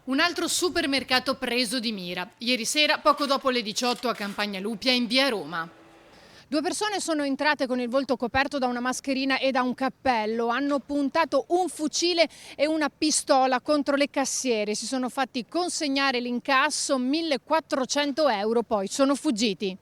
Un altro supermercato preso di mira. Ieri sera, poco dopo le 18 a Campagna Lupia in via Roma. Due persone sono entrate con il volto coperto da una mascherina e da un cappello. Hanno puntato un fucile e una pistola contro le cassiere. Si sono fatti consegnare l'incasso, 1.400 euro, poi sono fuggiti.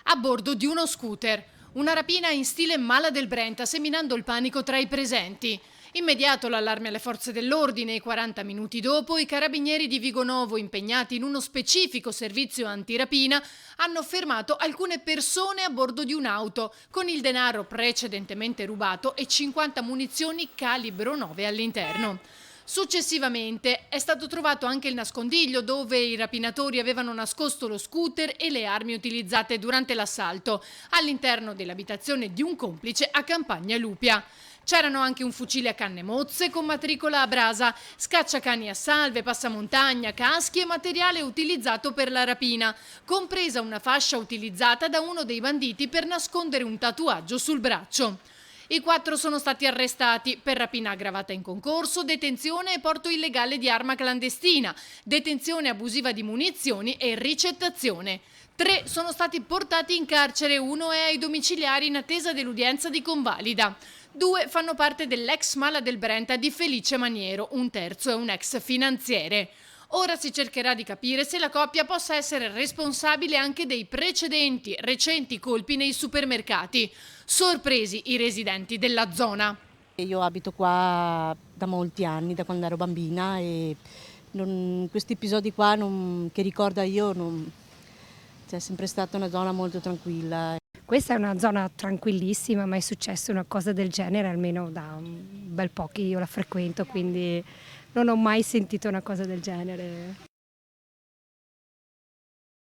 A bordo di uno scooter. Una rapina in stile Mala del Brenta, seminando il panico tra i presenti. Immediato l'allarme alle forze dell'ordine e 40 minuti dopo i carabinieri di Vigonovo, impegnati in uno specifico servizio antirapina, hanno fermato alcune persone a bordo di un'auto con il denaro precedentemente rubato e 50 munizioni calibro 9 all'interno. Successivamente è stato trovato anche il nascondiglio dove i rapinatori avevano nascosto lo scooter e le armi utilizzate durante l'assalto all'interno dell'abitazione di un complice a Campagna Lupia. C'erano anche un fucile a canne mozze con matricola a brasa, scacciacani a salve, passamontagna, caschi e materiale utilizzato per la rapina, compresa una fascia utilizzata da uno dei banditi per nascondere un tatuaggio sul braccio. I 4 sono stati arrestati per rapina aggravata in concorso, detenzione e porto illegale di arma clandestina, detenzione abusiva di munizioni e ricettazione. 3 sono stati portati in carcere, 1 è ai domiciliari in attesa dell'udienza di convalida. 2 fanno parte dell'ex Mala del Brenta di Felice Maniero, un terzo è un ex finanziere. Ora si cercherà di capire se la coppia possa essere responsabile anche dei precedenti recenti colpi nei supermercati. Sorpresi i residenti della zona. Io abito qua da molti anni, da quando ero bambina e questi episodi qua che ricorda io, è sempre stata una zona molto tranquilla. Questa è una zona tranquillissima, ma è successo una cosa del genere almeno da un bel po' che io la frequento, quindi non ho mai sentito una cosa del genere.